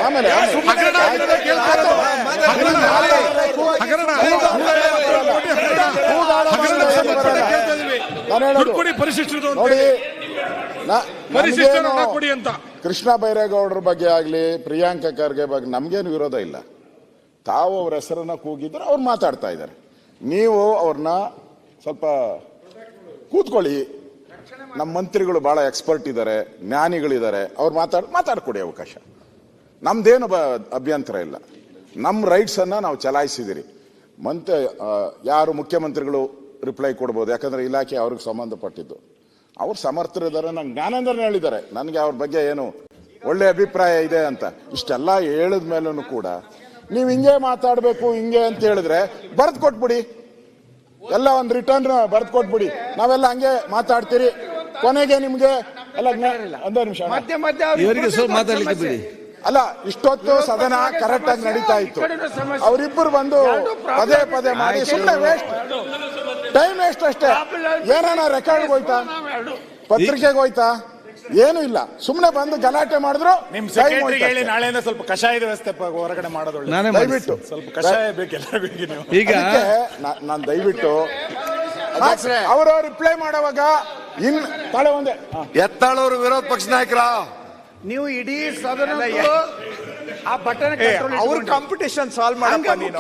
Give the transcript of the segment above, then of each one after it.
ಆಮೇಲೆ ಕೃಷ್ಣ ಬೈರೇಗೌಡರ ಬಗ್ಗೆ ಆಗ್ಲಿ ಪ್ರಿಯಾಂಕಾ ಖರ್ಗೆ ಬಗ್ಗೆ ನಮ್ಗೇನು ವಿರೋಧ ಇಲ್ಲ. ತಾವು ಅವ್ರ ಹೆಸರನ್ನ ಕೂಗಿದ್ರೆ ಅವ್ರು ಮಾತಾಡ್ತಾ ಇದ್ದಾರೆ. ನೀವು ಅವ್ರನ್ನ ಸ್ವಲ್ಪ ಕೂತ್ಕೊಳ್ಳಿ. ನಮ್ಮ ಮಂತ್ರಿಗಳು ಬಹಳ ಎಕ್ಸ್ಪರ್ಟ್ ಇದ್ದಾರೆ, ಜ್ಞಾನಿಗಳಿದ್ದಾರೆ. ಅವ್ರು ಮಾತಾಡ್ಕೊಡಿ ಅವಕಾಶ. ನಮ್ದೇನು ಅಭ್ಯಂತರ ಇಲ್ಲ. ನಮ್ಮ ರೈಟ್ಸ್ ಅನ್ನ ನಾವು ಚಲಾಯಿಸಿದಿರಿ. ಯಾರು ಮುಖ್ಯಮಂತ್ರಿಗಳು ರಿಪ್ಲೈ ಕೊಡ್ಬೋದು, ಯಾಕಂದ್ರೆ ಇಲಾಖೆ ಅವ್ರಿಗೆ ಸಂಬಂಧಪಟ್ಟಿದ್ದು. ಅವ್ರು ಸಮರ್ಥರಿದ್ದಾರೆ. ನಂಗೆ ಜ್ಞಾನೇಂದ್ರನ್ ಹೇಳಿದ್ದಾರೆ ನನಗೆ ಅವ್ರ ಬಗ್ಗೆ ಏನು ಒಳ್ಳೆ ಅಭಿಪ್ರಾಯ ಇದೆ ಅಂತ. ಇಷ್ಟೆಲ್ಲ ಹೇಳಿದ ಮೇಲೂ ಕೂಡ ನೀವು ಹಿಂಗೆ ಮಾತಾಡಬೇಕು ಹಿಂಗೆ ಅಂತ ಹೇಳಿದ್ರೆ ಬರ್ದ್ ಕೊಟ್ಬಿಡಿ, ಎಲ್ಲ ಒಂದು ರಿಟರ್ನ್ ಬರ್ದ್ ಕೊಟ್ಬಿಡಿ. ನಾವೆಲ್ಲ ಹಂಗೆ ಮಾತಾಡ್ತೀರಿ. ಕೊನೆಗೆ ನಿಮ್ಗೆ ಎಲ್ಲ ಒಂದೇ ನಿಮಿಷ ಅಲ್ಲ, ಇಷ್ಟೊತ್ತು ಸದನ ಕರೆಕ್ಟ್ ಆಗಿ ನಡೀತಾ ಇತ್ತು. ಅವರಿಬ್ಬರು ಬಂದು ಪದೇ ಪದೇ ಮಾಡಿ ಸುಮ್ಮನೆ ವೇಸ್ಟ್, ಟೈಮ್ ವೇಸ್ಟ್ ಅಷ್ಟೇ. ಏನಾನ ರೆಕಾರ್ಡ್ ಹೋಯ್ತಾ, ಪತ್ರಿಕೆಗೆ ಹೋಯ್ತಾ, ಏನು ಇಲ್ಲ. ಸುಮ್ಮನೆ ಬಂದು ಗಲಾಟೆ ಮಾಡಿದ್ರು. ನಾಳೆಯಿಂದ ಸ್ವಲ್ಪ ಕಷಾಯದ ವ್ಯವಸ್ಥೆ ಹೊರಗಡೆ ಮಾಡೋದು ದಯವಿಟ್ಟು ಸ್ವಲ್ಪ ಕಷಾಯ ಬೇಕೆಲ್ಲ. ಈಗ ನಾನು ದಯವಿಟ್ಟು ಅವರು ರಿಪ್ಲೈ ಮಾಡುವಾಗ ತಾಳೆ ಒಂದೇ ಎತ್ತಾಳವರು ವಿರೋಧ ಪಕ್ಷ ನಾಯಕರ ನೀವು ಇಡೀ ಸದನ ಆ ಬಟನ್ ಅವ್ರ ಕಾಂಪಿಟೇಷನ್ ಸಾಲ್ವ್ ಮಾಡಪ್ಪ ನೀನು.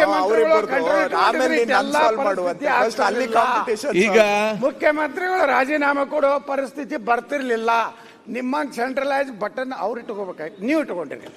ಆಮೇಲೆ ಸಾಲ್ವ್ ಮಾಡುವಂತೆ ಅಲ್ಲಿ ಕಾಂಪಿಟೇಷನ್. ಈಗ ಮುಖ್ಯಮಂತ್ರಿಗಳು ರಾಜೀನಾಮೆ ಕೊಡೋ ಪರಿಸ್ಥಿತಿ ಬರ್ತಿರ್ಲಿಲ್ಲ. ನಿಮ್ಮ ಸೆಂಟ್ರಲೈಸ್ ಬಟನ್ ಅವ್ರು ಇಟ್ಕೋಬೇಕಾಯ್ತು, ನೀವು ಇಟ್ಕೊಂಡಿರಿ.